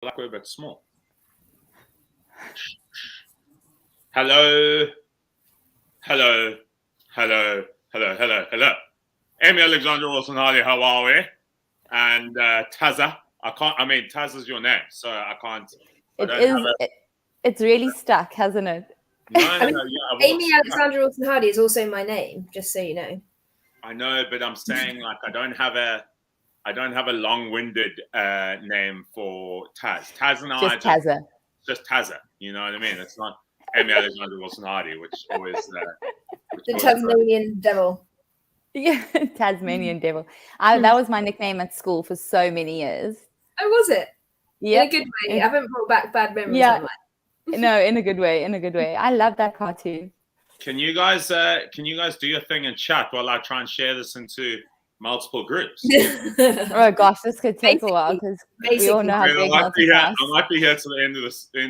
like we're a bit small. Hello. Hello. Hello. Hello. Hello. Hello. Amy Alexandra Wilson Hardy, how are we? And Taza. Taz is your name, so I can't. It's really stuck, hasn't it? No. Yeah, Amy Alexandra Wilson Hardy is also my name, just so you know. I know, but I'm saying like I don't have a long-winded name for Taz. Taz and I just Taza. You know what I mean? It's not Amy Alexandra Wilson Hardy, which always the Tasmanian devil. Yeah, Tasmanian devil. That was my nickname at school for so many years. Oh, was it? Yeah, in a good way. I haven't brought back bad memories. Yeah, no, in a good way. I love that cartoon. Can you guys do your thing in chat while I try and share this into multiple groups? Oh gosh, this could take a while because we all know how big I might be here to the end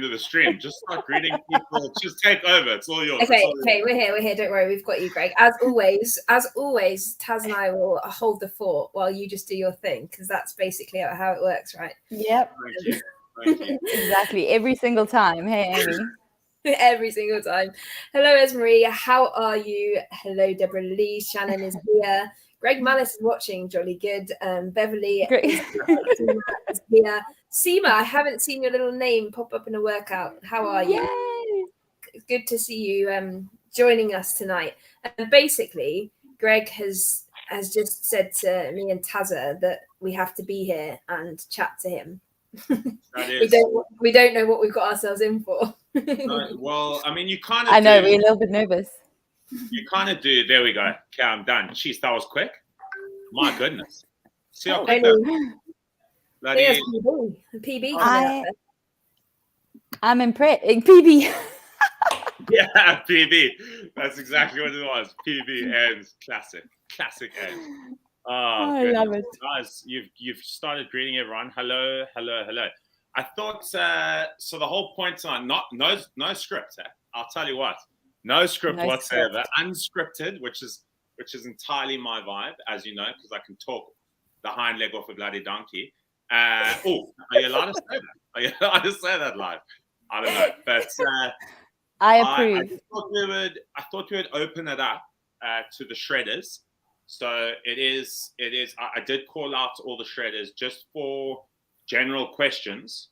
of the stream. Just start greeting people. Just take over. It's all yours. Okay, we're here. Don't worry, we've got you, Greg. As always, Taz and I will hold the fort while you just do your thing, because that's basically how it works, right? Yep. Thank you. Exactly. Every single time. Hey, Amy. Every single time. Hello, Esmarie. How are you? Hello, Deborah Lee. Shannon is here. Greg Mallis is watching. Jolly good. Beverly is here. Seema, I haven't seen your little name pop up in a workout. How are you? Yay. Good to see you joining us tonight. And basically, Greg has just said to me and Taza that we have to be here and chat to him. We don't know what we've got ourselves in for. Well, I mean, you kind of. I know we're a little bit nervous. You kind of do. There we go. Okay, I'm done. Jeez, that was quick. My goodness. See how quick that. PB. I'm impressed. PB. Yeah, PB. That's exactly what it was. PB ends. Classic ends. Oh, I love it. Guys, you've started greeting everyone. Hello. I thought so. The whole point tonight, no script. I'll tell you what, no script whatsoever. Unscripted, which is entirely my vibe, as you know, because I can talk the hind leg off a bloody donkey. Are you allowed to say that? Are you allowed to say that live? I don't know, but I approve. I thought we would open it up to the shredders. So it is. I did call out all the shredders just for general questions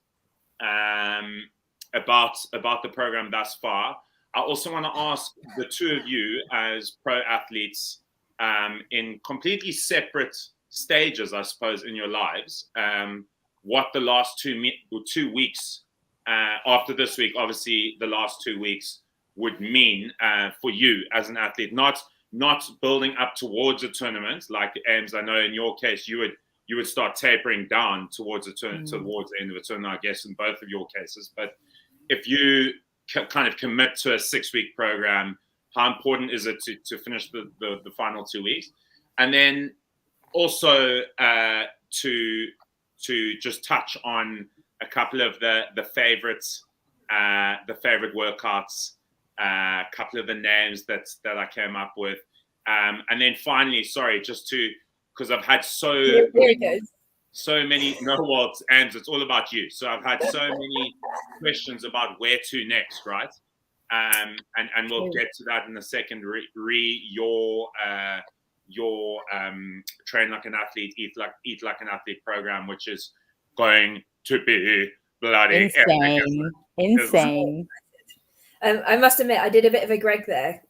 about the program thus far. I also want to ask the two of you as pro athletes in completely separate stages, I suppose, in your lives, what the last 2 weeks after this week, obviously the last 2 weeks, would mean for you as an athlete, not building up towards a tournament like Ames. I know in your case you would start tapering down towards the towards the end of a tournament, I guess, in both of your cases. But if you kind of commit to a 6-week program, how important is it to finish the final 2 weeks? And then also to just touch on a couple of the favorites, the favorite workouts, a couple of the names that I came up with. And then finally, sorry, just because I've had so many, it's all about you. So I've had so many questions about where to next, right? And we'll get to that in a second. Your Train Like an Athlete, Eat Like an Athlete program, which is going to be bloody insane. I must admit, I did a bit of a Greg there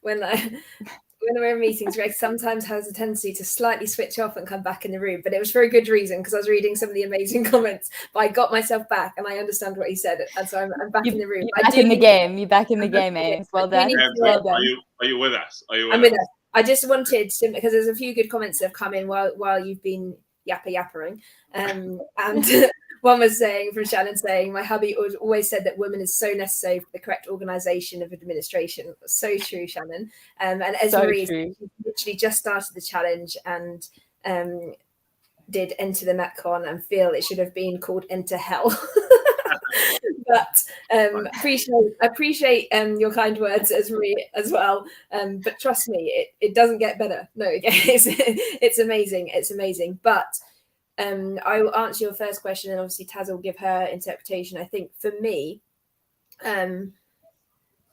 when we're in meetings. Greg sometimes has a tendency to slightly switch off and come back in the room, but it was for a good reason, because I was reading some of the amazing comments. But I got myself back, and I understand what he said, and so I'm back in the room. You're back in the game. You're back in the game, Ames. Well done. Are you with us? I'm with us. I just wanted to, because there's a few good comments that have come in while you've been yappering, and one was saying, from Shannon, saying, my hubby always said that women is so necessary for the correct organisation of administration. So true, Shannon. And Esmarie literally just started the challenge and did Enter the Metcon and feel it should have been called Enter Hell. But appreciate your kind words, Esmarie, as well. But trust me, it doesn't get better. No, it's amazing. It's amazing. But I will answer your first question, and obviously Taz will give her interpretation. I think for me,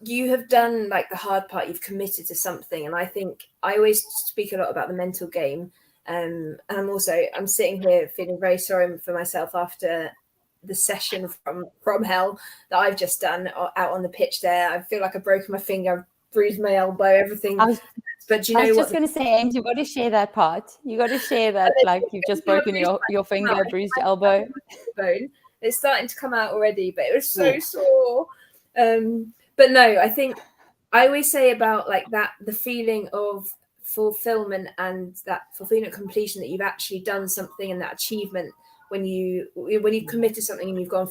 you have done like the hard part. You've committed to something, and I think I always speak a lot about the mental game. And I'm sitting here feeling very sorry for myself after the session from hell that I've just done out on the pitch there. I feel like I've broken my finger, I've bruised my elbow, everything. But do you know what? I was just going to say, Ames, you got to share that part. You got to share that, like you've just broken your finger, bruised elbow. Bone. It's starting to come out already, but it was so sore. But no, I think I always say about like that, the feeling of fulfillment and that fulfillment completion, that you've actually done something, and that achievement when you've committed to something and you've gone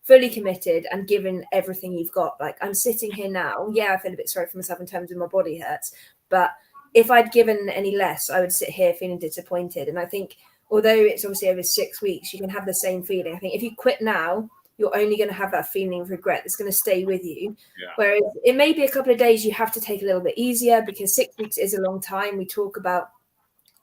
fully committed and given everything you've got. Like I'm sitting here now, I feel a bit sorry for myself in terms of my body hurts, but if I'd given any less, I would sit here feeling disappointed. And I think although it's obviously over 6 weeks, you can have the same feeling. I think if you quit now, you're only going to have that feeling of regret that's going to stay with you. Yeah. Whereas it may be a couple of days you have to take a little bit easier, because 6 weeks is a long time. We talk about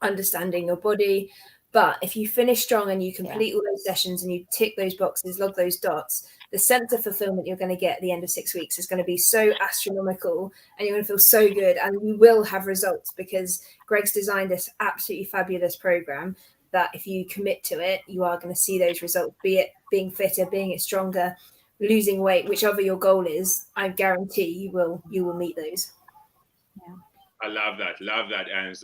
understanding your body. But if you finish strong and you complete all those sessions and you tick those boxes, log those dots, the sense of fulfillment you're going to get at the end of 6 weeks is going to be so astronomical, and you're going to feel so good, and you will have results, because Greg's designed this absolutely fabulous program that if you commit to it, you are going to see those results, be it being fitter, being it stronger, losing weight, whichever your goal is. I guarantee you will meet those. Yeah. I love that. And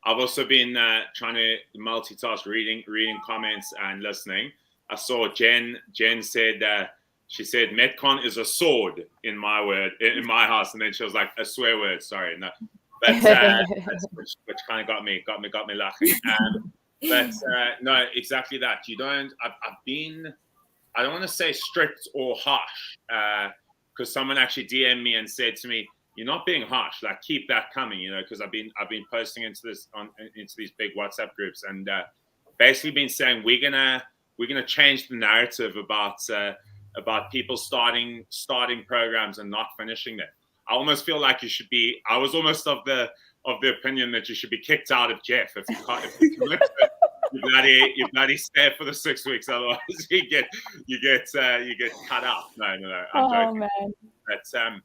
I've also been trying to multitask, reading comments and listening. I saw Jen said, she said, Metcon is a sword in my house. And then she was like, a swear word, sorry. No, but which kind of got me laughing. But no, exactly that. You don't, I don't want to say strict or harsh, because someone actually DM'd me and said to me, you're not being harsh, like keep that coming, because I've been posting into these big WhatsApp groups, and basically been saying we're gonna change the narrative about people starting programs and not finishing them. I almost feel like you should be. I was almost of the opinion that you should be kicked out of Jeff if you commit to it. You bloody stay for the 6 weeks, otherwise you get cut out. No, I'm joking. Man.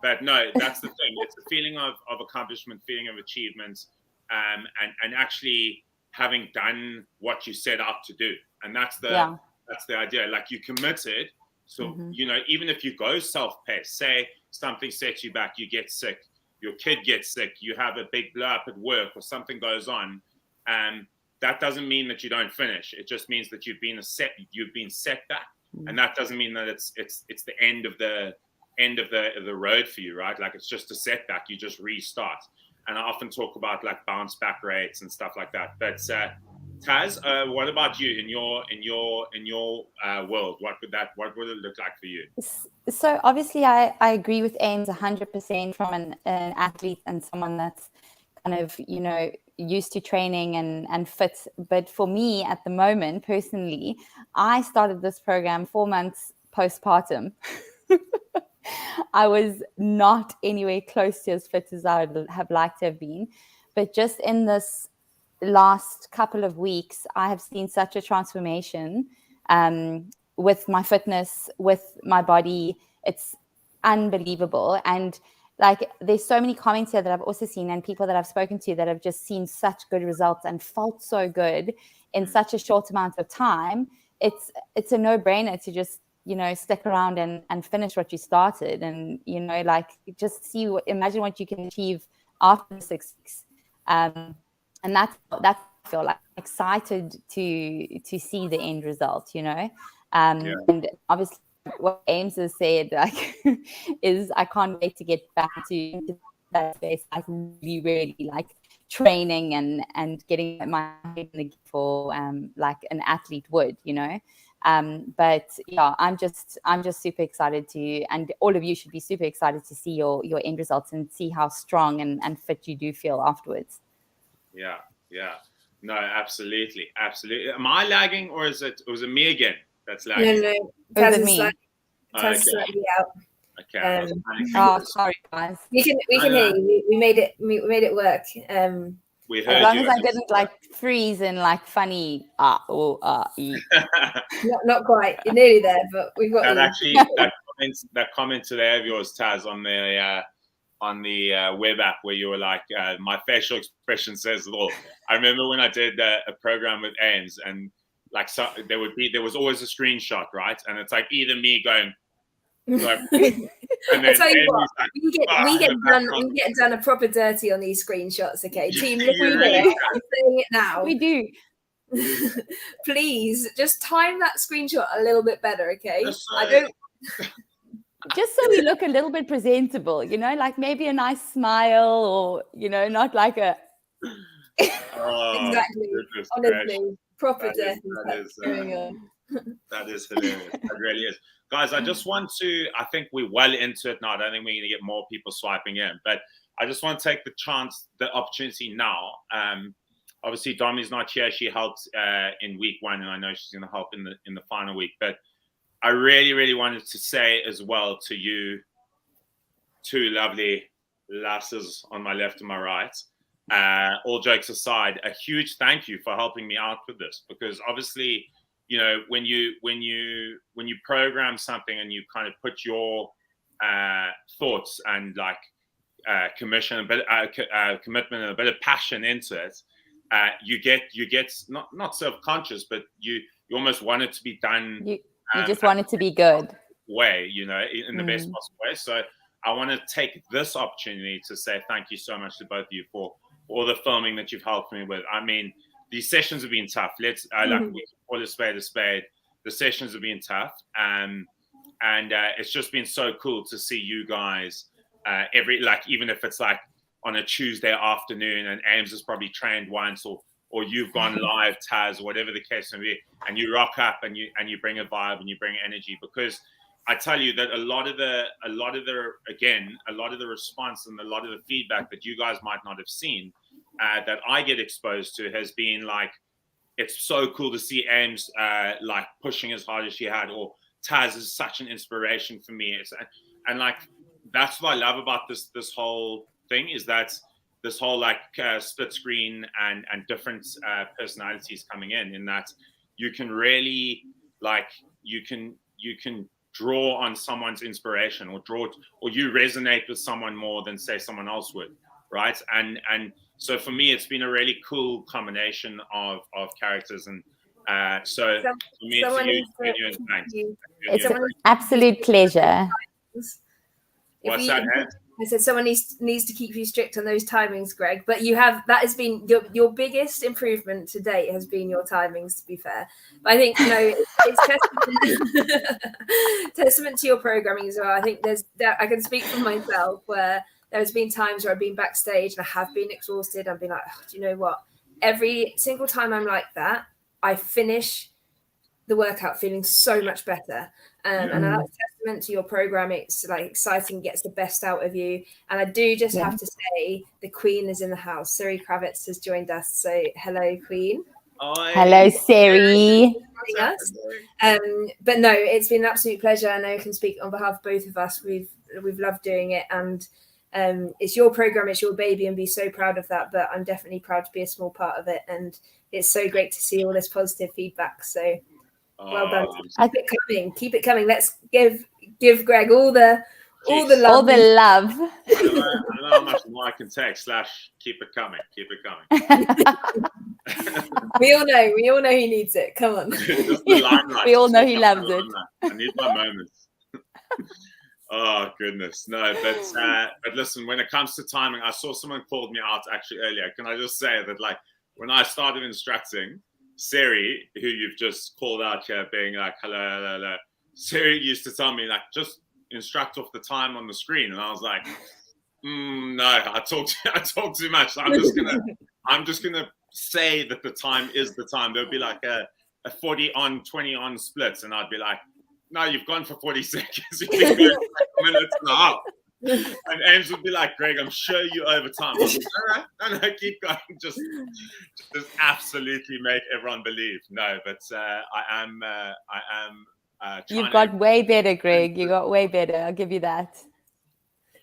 But no, that's the thing. It's the feeling of accomplishment, feeling of achievement, and actually having done what you set out to do. And that's the idea. Like you committed. So, even if you go self-paced, say something sets you back, you get sick, your kid gets sick, you have a big blow up at work or something goes on, that doesn't mean that you don't finish. It just means that you've been set back. And that doesn't mean that it's the end of the road for you, right? Like it's just a setback. You just restart. And I often talk about like bounce back rates and stuff like that. But Taz, what about you in your world? What would it look like for you? So obviously, I agree with Ames 100% from an athlete and someone that's kind of used to training and fit. But for me, at the moment, personally, I started this program 4 months postpartum. I was not anywhere close to as fit as I would have liked to have been. But just in this last couple of weeks, I have seen such a transformation with my fitness, with my body. It's unbelievable. And like, there's so many comments here that I've also seen, and people that I've spoken to that have just seen such good results and felt so good in such a short amount of time. It's a no-brainer to just stick around and finish what you started, and just imagine what you can achieve after 6 weeks, and that's I feel like excited to see the end result, and obviously what Ames has said is I can't wait to get back to that space, like really like training and getting my head in the game for like an athlete would, but yeah, I'm just super excited and all of you should be super excited to see your end results and see how strong and fit you do feel afterwards. Yeah. No, absolutely. Am I lagging, or was it me again that's lagging? No. Was it me? Taz slightly out. Okay. Oh, sorry guys. We can hear you. We made it work. We heard As long you. as I didn't like freeze and like funny e. Not quite. You're nearly there, but we've got that you. actually that comment today of yours, Taz, on the web app where you were like, my facial expression says it all. I remember when I did a program with Ames, and like there was always a screenshot, right? And it's like either me going, like, and then I tell you what, like, we get done a proper dirty on these screenshots, okay? Team, look You at really it. I'm saying it now. We do. Please just time that screenshot a little bit better, okay? I don't. Just so we look a little bit presentable, you know, like maybe a nice smile, or you know, not like a. Exactly. Honestly, proper dirty. That is hilarious. That really is. Guys, I just want to, I think we're well into it now. I don't think we're going to get more people swiping in, but I just want to take the opportunity now. Obviously, Domi's not here. She helped in week 1, and I know she's going to help in the final week. But I really, really wanted to say as well to you, two lovely lasses on my left and my right, all jokes aside, a huge thank you for helping me out with this, because obviously, you know, when you program something and you kind of put your thoughts and like commitment and a bit of passion into it, you get not self-conscious, but you almost want it to be done. You just want it to be good way, you know, in the best possible way. So I want to take this opportunity to say thank you so much to both of you for all the filming that you've helped me with. I mean, these sessions have been tough. Let's like we call a spade a spade. The sessions have been tough, and it's just been so cool to see you guys even if it's like on a Tuesday afternoon, and Ames has probably trained once, or you've gone live, Taz, or whatever the case may be, and you rock up and you bring a vibe and you bring energy. Because I tell you that a lot of the response and a lot of the feedback that you guys might not have seen, that I get exposed to, has been like, it's so cool to see Ames like pushing as hard as she had, or Taz is such an inspiration for me. And like, that's what I love about this whole thing, is that this whole like split screen and different personalities coming in that you can really like, you can draw on someone's inspiration, or you resonate with someone more than say someone else would, right? And so for me, it's been a really cool combination of characters, and so for me, it's thanks. It's an absolute pleasure. What's that, Ed? I said someone needs to keep you strict on those timings, Greg. But that has been your biggest improvement to date, has been your timings, to be fair. But I think it's testament to your programming as well. I think I can speak for myself, where there's been times where I've been backstage and I have been exhausted. I've been like, do you know what? Every single time I'm like that, I finish the workout feeling so much better. And that's testament to your program. It's like exciting, gets the best out of you. And I do just have to say, the Queen is in the house. Siri Kravitz has joined us. So hello, Queen. Hello, Siri. But no, it's been an absolute pleasure. I know I can speak on behalf of both of us. We've loved doing it, and it's your program, it's your baby, and be so proud of that. But I'm definitely proud to be a small part of it, and it's so great to see all this positive feedback. So well done. Keep it coming. Let's give Greg all the love. All the love. I don't know how much more I can take. / keep it coming. We all know he needs it. Come on. We all know he loves it. I need my moments. Oh goodness, no! But listen, when it comes to timing, I saw someone called me out actually earlier. Can I just say that, like, when I started instructing, Siri, who you've just called out here, being like, hello, Siri used to tell me, like, just instruct off the time on the screen, and I was like, no, I talk too much. So I'm just gonna say that the time is the time. There'll be like a 40 on, 20 on splits, and I'd be like, no, you've gone for 40 seconds. You've been going for minutes and a half. And Ames would be like, Greg, I'm sure you over time. No, keep going. Just absolutely make everyone believe. No, but I am. You've got way better, Greg. You got way better. I'll give you that.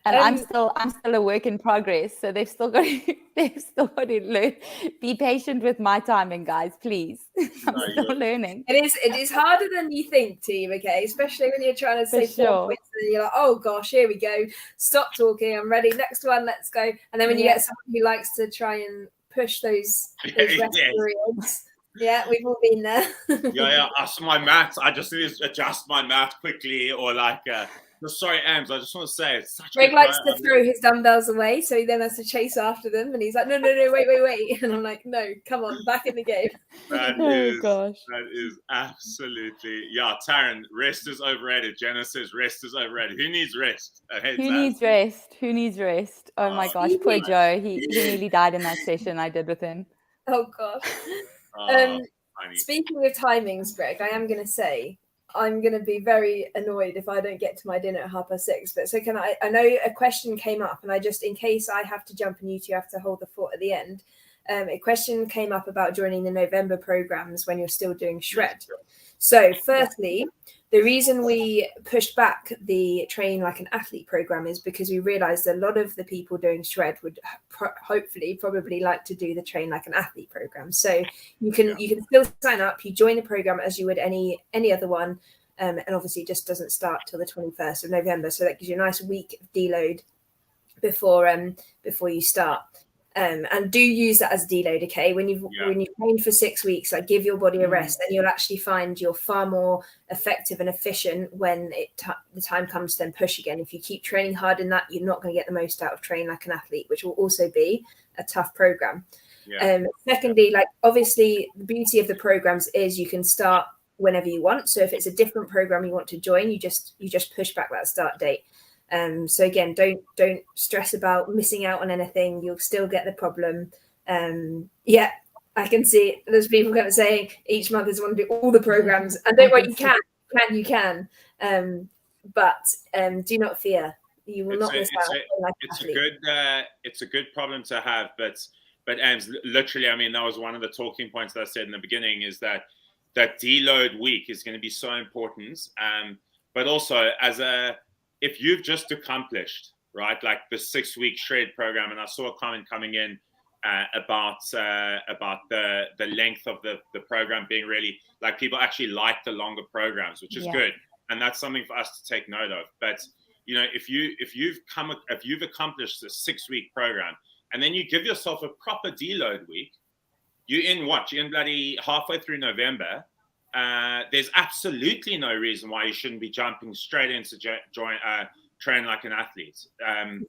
And I'm still a work in progress, so they've still got to learn. Be patient with my timing, guys, please. I'm still learning. It is harder than you think, team. Okay, especially when you're trying to say 4 points and you're like, oh gosh, here we go. Stop talking. I'm ready. Next one, let's go. And then when you get someone who likes to try and push those rest periods. Yeah, we've all been there. So my maths, I just need to adjust my math quickly, or like. Sorry, Ams, I just want to say it's such Greg likes to throw his dumbbells away, so he then has to chase after them, and he's like, no, wait. And I'm like, no, come on, back in the game. That is absolutely, Tarryn, rest is overrated. Jenna says rest is overrated. Who needs rest? Who needs rest? Oh my gosh, poor Joe. He nearly died in that session I did with him. Oh gosh. Speaking of timings, Greg, I am going to say, I'm going to be very annoyed if I don't get to my dinner at 6:30. But so I know a question came up, and I just, in case I have to jump and you two have to hold the fort at the end, a question came up about joining the November programs when you're still doing shred. So firstly, the reason we pushed back the Train Like an Athlete program is because we realized a lot of the people doing shred would probably like to do the Train Like an Athlete program. So you can still sign up. You join the program as you would any other one. And obviously it just doesn't start till the 21st of November. So that gives you a nice week of deload before you start. And do use that as deload, okay? When you've trained for 6 weeks, like give your body a rest, and you'll actually find you're far more effective and efficient when the time comes to then push again. If you keep training hard in that, you're not going to get the most out of Train Like an Athlete, which will also be a tough program. Secondly, like obviously the beauty of the programs is you can start whenever you want. So if it's a different program you want to join, you just push back that start date. So again, don't stress about missing out on anything. You'll still get the problem. I can see there's people kind of saying each month is want to do all the programs, and don't worry, you can. But do not fear. You will not miss out. It's a good problem to have, but Ams, literally, I mean, that was one of the talking points that I said in the beginning, is that deload week is going to be so important. But also if you've just accomplished, right, like the 6-week shred program, and I saw a comment coming in about the length of the program being really, like, people actually like the longer programs, which is good, and that's something for us to take note of. But if you've accomplished the 6-week program, and then you give yourself a proper deload week, you're in bloody halfway through November. There's absolutely no reason why you shouldn't be jumping straight into Train Like an Athlete, and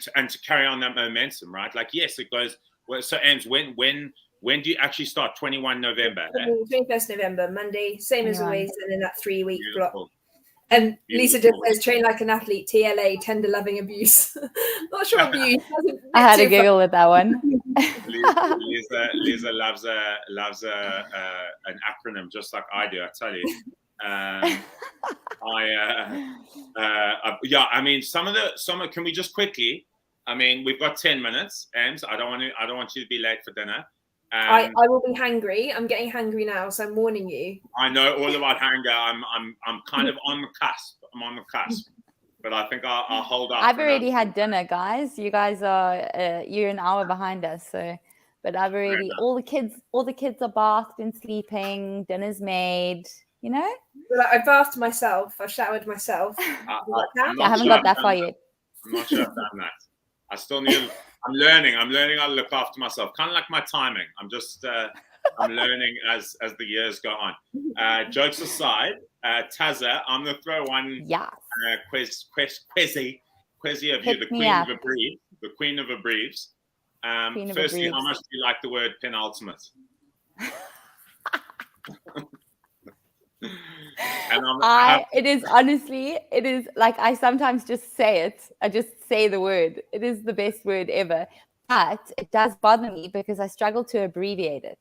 to carry on that momentum, right? Like, yes, it goes. Well, so, Ams, when do you actually start? 21 November. 21st November, Monday, same as always, and then that 3-week block. And Lisa just says, Train Like an Athlete, TLA, tender loving abuse. Not sure abuse. I had a giggle with that one. Lisa loves an acronym just like I do, I tell you. I mean, can we just quickly, I mean, we've got 10 minutes, and I don't want you to be late for dinner. I will be hangry. I'm getting hangry now, so I'm warning you. I know all about hunger. I'm kind of on the cusp. I'm on the cusp, but I think I'll hold up. I've already had dinner, guys. You guys are you're an hour behind us, so. But I've already all the kids are bathed and sleeping. Dinner's made. Well, I bathed myself. I showered myself. I haven't got that far yet. I'm not sure I've done that. I still need. I'm learning how to look after myself. Kind of like my timing. I'm just I'm learning as the years go on. Jokes aside, Tazza, I'm gonna throw one quizzy of you, the queen of Abbreves. The queen of Abbreves. Firstly, how much do you like the word penultimate? It is like, I sometimes just say it. I just say the word. It is the best word ever. But it does bother me because I struggle to abbreviate it.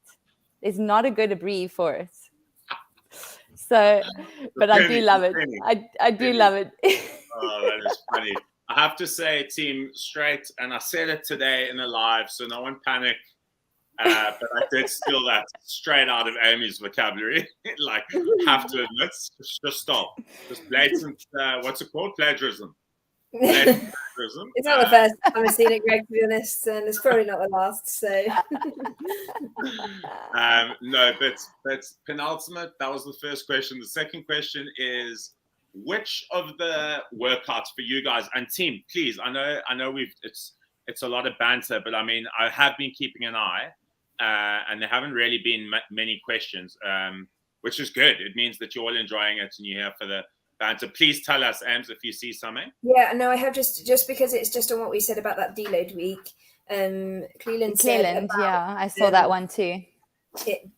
There's not a good abbrev for it. So, but I do love it. I do love it. Oh, that is funny. I have to say, team, straight, and I said it today in a live, so no one panic. But I did steal that straight out of Amy's vocabulary. Like, have to admit, just stop. Just blatant, what's it called? Plagiarism. It's not the first time I've seen it, Greg, to be honest, and it's probably not the last. So, no, but penultimate. That was the first question. The second question is, which of the workouts for you guys and team, please? I know it's a lot of banter, but I mean, I have been keeping an eye, and there haven't really been many questions, which is good. It means that you're all enjoying it and you're here for the banter. Please tell us, Ams, if you see something. Yeah, no, I have just because it's just on what we said about that deload week. Cleland said about, yeah, I saw that one too. It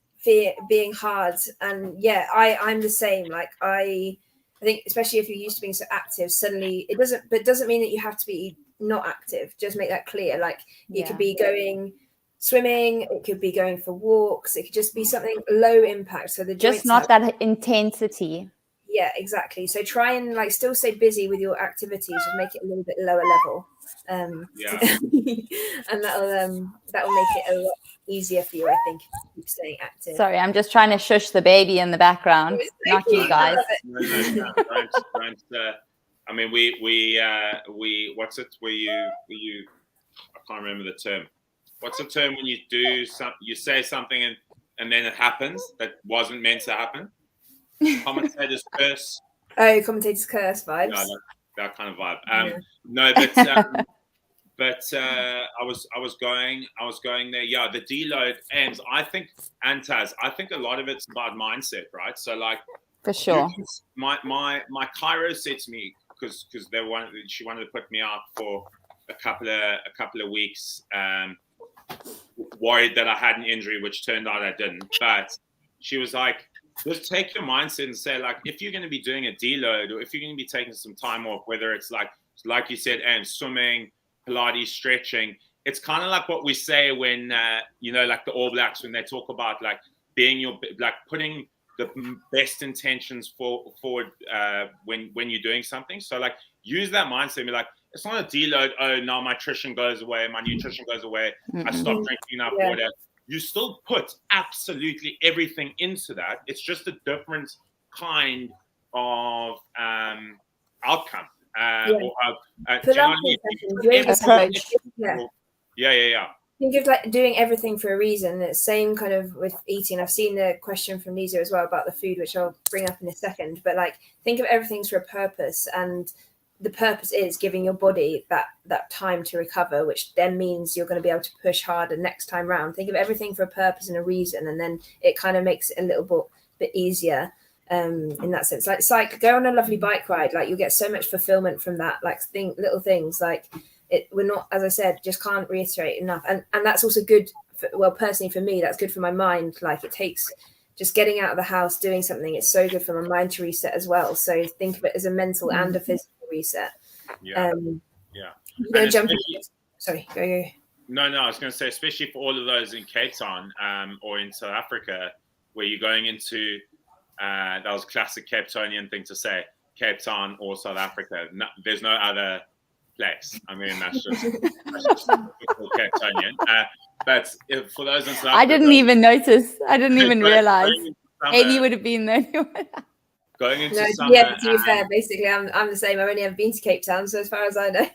being hard, and yeah, I'm the same. Like I think, especially if you're used to being so active, suddenly it doesn't mean that you have to be not active. Just make that clear. Like you could be going swimming, it could be going for walks, it could just be something low impact. So the just not that intensity. Yeah, exactly. So try and like still stay busy with your activities, just make it a little bit lower level. And that'll make it a lot easier for you, I think, keep staying active. Sorry, I'm just trying to shush the baby in the background, not you guys. No, I mean, we what's it? Were you? I can't remember the term. What's the term when you do you say something and then it happens that wasn't meant to happen? Commentator's curse. Oh, commentator's curse vibes. Yeah, that kind of vibe. No, but I was going there. Yeah, the deload ends. I think a lot of it's about mindset, right? So like for sure. Mm-hmm. My Cairo said to me because she wanted to put me out for a couple of weeks. Worried that I had an injury, which turned out I didn't. But she was like, just take your mindset and say, like, if you're going to be doing a deload or if you're going to be taking some time off, whether it's like you said, and swimming, Pilates, stretching, it's kind of like what we say when, like the All Blacks, when they talk about like being putting the best intentions forward when you're doing something. So like use that mindset and be like, it's not a deload. Oh, now my nutrition goes away. I stop drinking enough water. You still put absolutely everything into that. It's just a different kind of outcome. Approach. Yeah. Think of like doing everything for a reason. It's same kind of with eating. I've seen the question from Lisa as well about the food, which I'll bring up in a second. But like, think of everything for a purpose, and the purpose is giving your body that time to recover, which then means you're going to be able to push harder next time round. Think of everything for a purpose and a reason, and then it kind of makes it a little bit easier in that sense. Like it's like go on a lovely bike ride. Like you'll get so much fulfillment from that. Like little things like it. We're not, as I said, just can't reiterate enough. And that's also good. Personally for me, that's good for my mind. Like it takes just getting out of the house, doing something. It's so good for my mind to reset as well. So think of it as a mental and a physical reset. Sorry, go. No, I was going to say, especially for all of those in Cape Town or in South Africa, where you're going into that was classic Cape Townian thing to say, Cape Town or South Africa. No, there's no other place. I mean, that's just Cape Townian. But for those in South Africa, I didn't even notice. I didn't even realize. Amy would have been there. Going into summer. Yeah, to be fair, basically, I'm the same. I've only ever been to Cape Town, so as far as I know.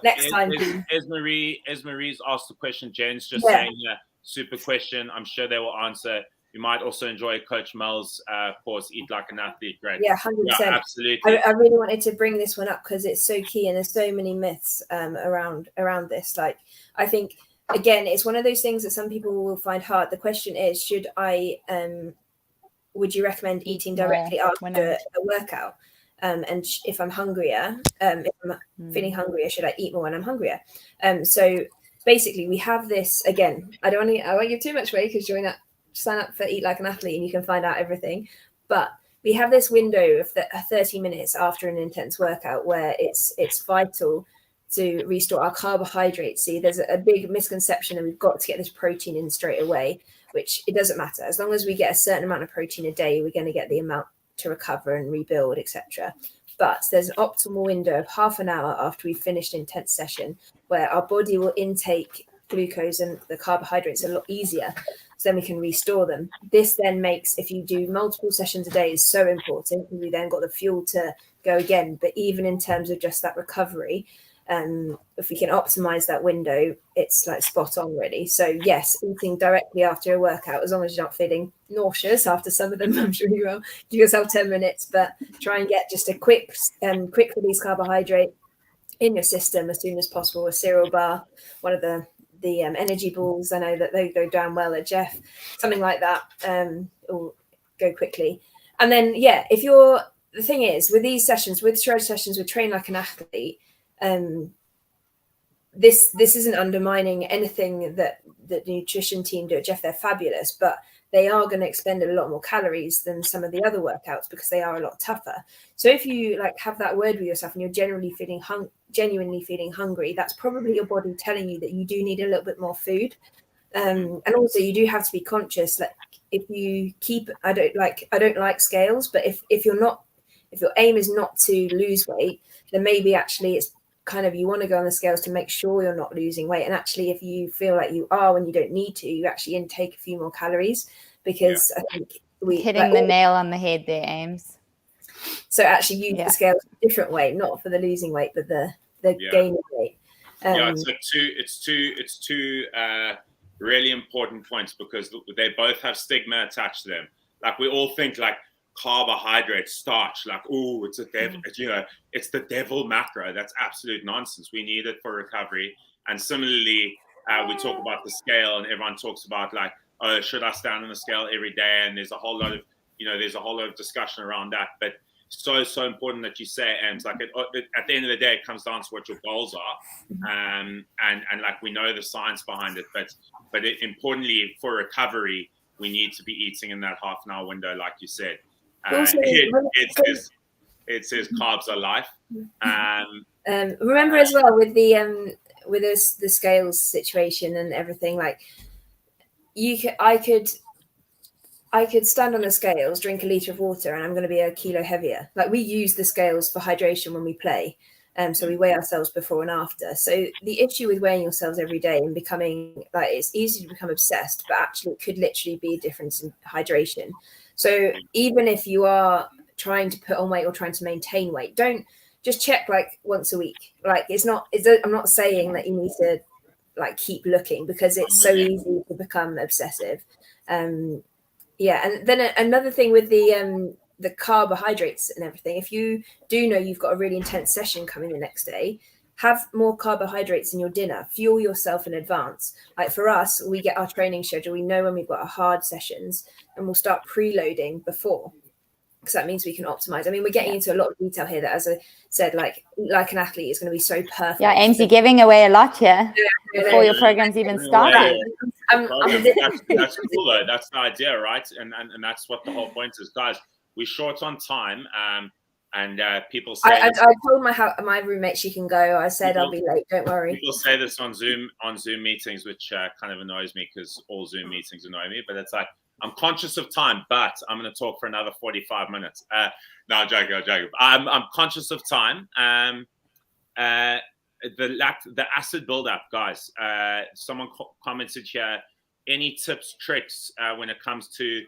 Next time. Esmerie's asked the question. Jen's just saying, super question. I'm sure they will answer. You might also enjoy Coach Mel's course, Eat Like an Athlete. Great. Yeah, 100%. Yeah, absolutely. I really wanted to bring this one up because it's so key and there's so many myths around this. Like, I think, again, it's one of those things that some people will find hard. The question is, would you recommend eating directly after a workout? And if I'm hungrier, if I'm feeling hungrier, should I eat more when I'm hungrier? So basically, we have this, again, I won't give too much away because sign up for Eat Like an Athlete and you can find out everything. But we have this window of 30 minutes after an intense workout where it's vital to restore our carbohydrates. See, there's a big misconception that we've got to get this protein in straight away, which it doesn't matter. As long as we get a certain amount of protein a day, we're going to get the amount to recover and rebuild, etc. But there's an optimal window of half an hour after we've finished an intense session where our body will intake glucose and the carbohydrates a lot easier. so then we can restore them. This then makes, if you do multiple sessions a day, is so important, because we then got the fuel to go again. But even in terms of just that recovery, if we can optimize that window, it's like spot on, really. So yes, eating directly after a workout, as long as you're not feeling nauseous after some of them, I'm sure you will. Give yourself 10 minutes, but try and get just a quick release carbohydrate in your system as soon as possible. A cereal bar, one of the energy balls, I know that they go down well at Jeff, something like that, will go quickly. And then the thing is, with these sessions, with shred sessions, with Train Like an Athlete, this isn't undermining anything that the nutrition team do at Jeff. They're fabulous, but they are going to expend a lot more calories than some of the other workouts because they are a lot tougher. So if you have that word with yourself and you're genuinely feeling hungry, that's probably your body telling you that you do need a little bit more food. And also you do have to be conscious, like if you keep, I don't like scales, but if your aim is not to lose weight, then maybe actually it's kind of, you want to go on the scales to make sure you're not losing weight. And actually, if you feel like you are when you don't need to, you actually intake a few more calories, because I think hitting the nail on the head there, Ames. So actually use the scales a different way, not for the losing weight, but the gaining weight. It's two really important points, because they both have stigma attached to them. Like, we all think like carbohydrate, starch, like, oh, it's a devil, it's the devil macro. That's absolute nonsense. We need it for recovery. And similarly, we talk about the scale, and everyone talks about like, oh, should I stand on the scale every day? And there's a whole lot of discussion around that. But so important that you say, and like at the end of the day, it comes down to what your goals are, and like, we know the science behind it, but importantly for recovery, we need to be eating in that half an hour window, like you said. It says carbs are life. Remember as well with the scales situation and everything, like I could stand on the scales, drink a litre of water, and I'm going to be a kilo heavier. Like, we use the scales for hydration when we play. So we weigh ourselves before and after. So the issue with weighing yourselves every day and becoming, like, it's easy to become obsessed, but actually it could literally be a difference in hydration. So even if you are trying to put on weight or trying to maintain weight, don't just check like once a week. Like, I'm not saying that you need to like keep looking, because it's so easy to become obsessive. And then another thing with the carbohydrates and everything, if you do know you've got a really intense session coming the next day, have more carbohydrates in your dinner. Fuel yourself in advance. Like, for us, we get our training schedule. We know when we've got our hard sessions, and we'll start preloading before, because that means we can optimize. I mean, we're getting into a lot of detail here that, as I said, like an athlete is going to be so perfect. Yeah, Ames, you're giving away a lot here before your program's even started. That's cool though. That's the idea, right? And that's what the whole point is, guys. We're short on time, and people say. I told my roommate she can go. I said I'll be late. Don't worry. People say this on Zoom meetings, which kind of annoys me, because all Zoom meetings annoy me. But it's like, I'm conscious of time, but I'm going to talk for another 45 minutes. No, I'm joking. I'm conscious of time. The acid buildup, guys. Someone commented here. Any tips, tricks when it comes to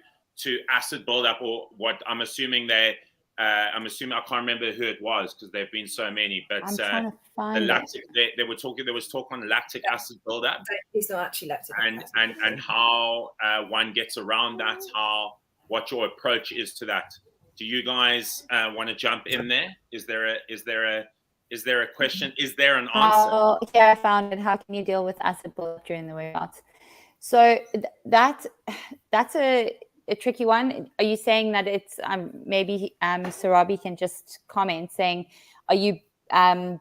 acid buildup, or what? I'm assuming I can't remember who it was, because there've been so many. But I'm trying to find there was talk on lactic acid buildup. It's not actually lactic acid. And how one gets around that. What your approach is to that. Do you guys want to jump in there? Is there a question? Is there an answer? Here, I found it. How can you deal with acid buildup during the workout? So that's a tricky one. Are you saying that it's maybe Sarabi can just comment saying, are you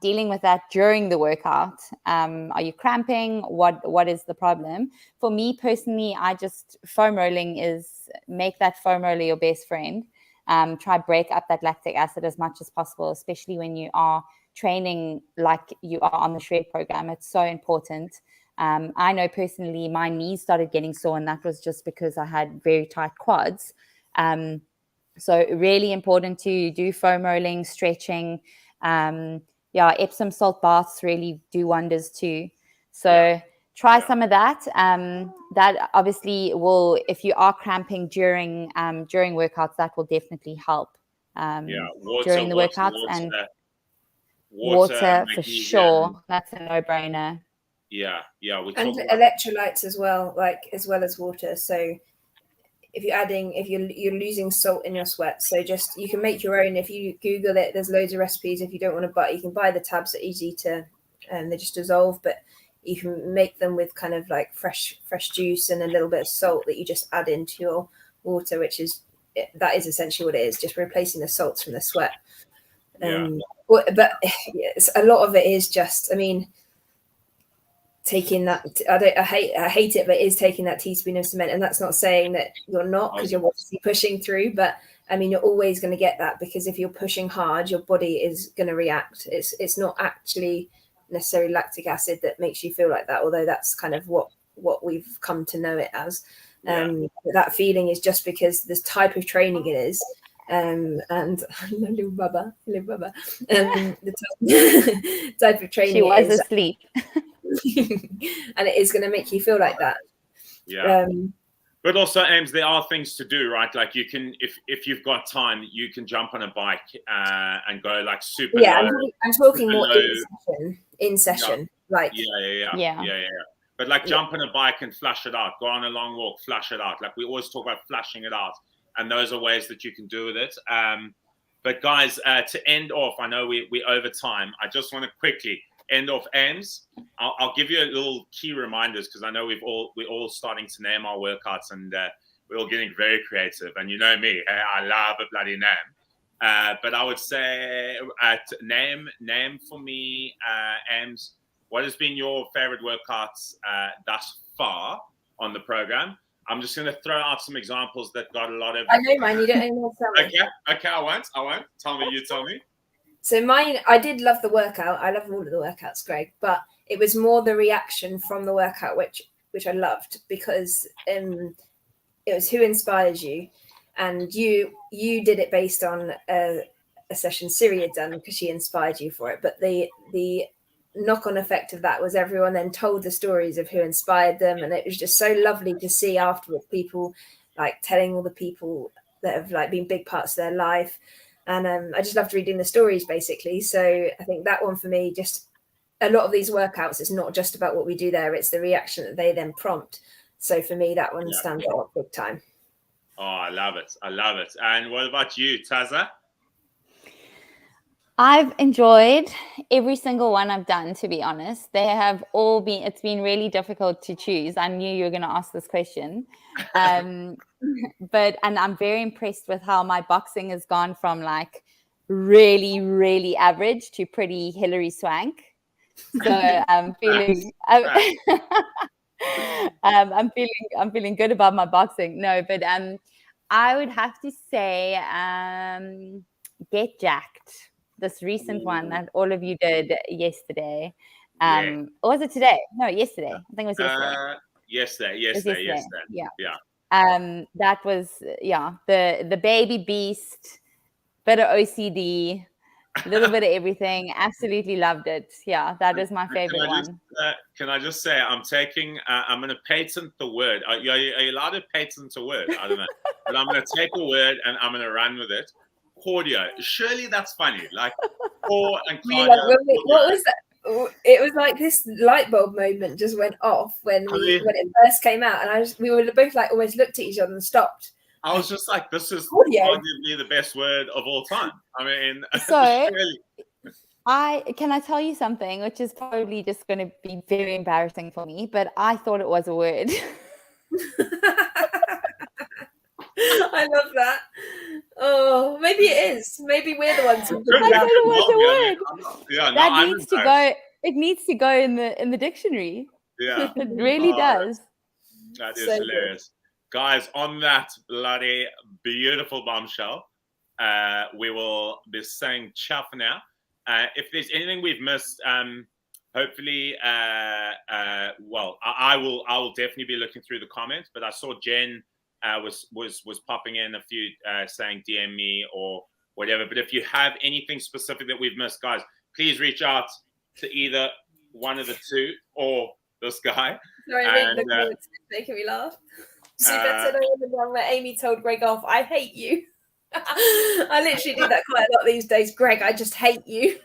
dealing with that during the workout? Are you cramping? What is the problem? For me personally, I just, foam rolling is, make that foam roller your best friend. Try break up that lactic acid as much as possible, especially when you are training like you are on the shred program. It's so important. I know personally my knees started getting sore, and that was just because I had very tight quads. So really important to do foam rolling, stretching. Epsom salt baths really do wonders too. So try some of that. That obviously will, if you are cramping during workouts, that will definitely help. During the workouts, and water for sure. That's a no-brainer. Yeah. And electrolytes as well, as well as water. So if you're losing salt in your sweat, so just you can make your own. If you Google it, there's loads of recipes. If you don't want to buy, you can buy the tabs. They're easy to, they just dissolve. But you can make them with kind of like fresh juice and a little bit of salt that you just add into your water, that is essentially what it is, just replacing the salts from the sweat. But yes, a lot of it is just, I mean, taking that, I hate it, but it is taking that teaspoon of cement. And that's not saying that you're not, because you're obviously pushing through, but I mean, you're always going to get that, because if you're pushing hard, your body is going to react. It's not actually necessarily lactic acid that makes you feel like that, although that's kind of what we've come to know it as. That feeling is just because this type of training it is. And little Bubba, the type of training she was asleep. And it is going to make you feel like that. But also, Ames, there are things to do, right? Like you can, if you've got time, you can jump on a bike and go like super low. I'm talking more in session. But like jump on a bike and flush it out. Go on a long walk, flush it out. Like we always talk about flushing it out, and those are ways that you can do with it. But guys, to end off, I know we over time. I just want to quickly end off Ames. I'll give you a little key reminders, because I know we're all starting to name our workouts, and we're all getting very creative. And you know me, I love a bloody name. But I would say name for me, Ames. What has been your favorite workouts thus far on the program? I'm just going to throw out some examples that got a lot of. I know mine. You don't even tell me. Okay. I won't. Tell me. You tell me. So mine, I did love the workout. I love all of the workouts, Greg, but it was more the reaction from the workout, which I loved, because it was who inspires you, and you did it based on a session Siri had done because she inspired you for it. But the knock-on effect of that was everyone then told the stories of who inspired them, and it was just so lovely to see afterwards people like telling all the people that have like been big parts of their life. And I just loved reading the stories, basically. So I think that one for me, just a lot of these workouts, it's not just about what we do there, it's the reaction that they then prompt. So for me, that one stands out big time. Oh, I love it. And what about you, Taza? I've enjoyed every single one I've done, to be honest. They have all been, it's been really difficult to choose. I knew you were going to ask this question. But I'm very impressed with how my boxing has gone from like really, really average to pretty Hillary Swank. So I'm feeling, I'm feeling good about my boxing. No, but I would have to say Get Jacked. This recent one that all of you did yesterday. Or was it today? No, yesterday. I think it was yesterday. Yesterday. Yeah. That was the baby beast, bit of OCD, a little bit of everything. Absolutely loved it. Yeah, that is my favorite one. Can I just say I'm going to patent the word. Are you allowed to patent a word? I don't know. But I'm going to take a word and I'm going to run with it. Cardio. Surely that's funny. Like core and cardio. What was that? It was like this light bulb moment just went off when it first came out, and we were both like almost looked at each other and stopped. I was just like, this is arguably the best word of all time. I mean, so can I tell you something, which is probably just going to be very embarrassing for me, but I thought it was a word. I love that. Oh, maybe it is. Maybe we're the ones who I thought it was a word. That needs to go. It needs to go in the dictionary. Yeah, it really does. That is so hilarious, good. Guys. On that bloody beautiful bombshell, we will be saying ciao for now. If there's anything we've missed, hopefully, I will definitely be looking through the comments. But I saw Jen. Was popping in a few saying DM me or whatever. But if you have anything specific that we've missed, guys, please reach out to either one of the two or this guy. Sorry, And, the comments making me laugh. Super said I was the one where Amy told Greg off, I hate you. I literally do that quite a lot these days. Greg, I just hate you.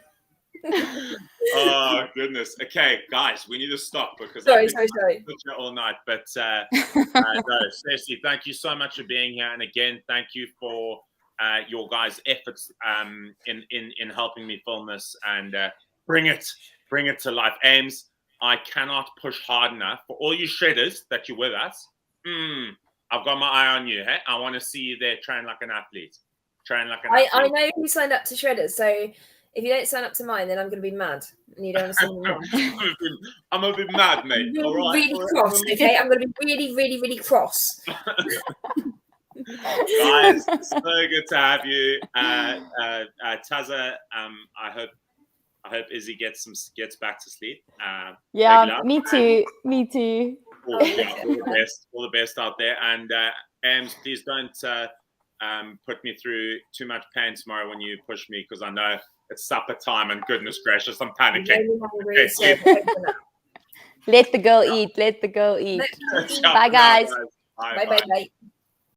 Oh goodness. Okay, guys, we need to stop because Sorry. all night. But no, seriously, thank you so much for being here. And again, thank you for your guys' efforts in helping me film this and bring it to life. Ames, I cannot push hard enough for all you shredders that you're with us. I've got my eye on you. Hey? I want to see you there train like an athlete. I know who signed up to Shredders, so if you don't sign up to mine, then I'm going to be mad, and you don't want to see me. I'm going to be mad, mate. All right. Really cross, okay? I'm going to be really, really, really cross. Guys, so good to have you, Taza. I hope Izzy gets back to sleep. Yeah, me too. All the best out there. And Ams, please don't put me through too much pain tomorrow when you push me, because I know it's supper time and goodness gracious, I'm panicking. Let the girl eat. Bye, guys. Bye.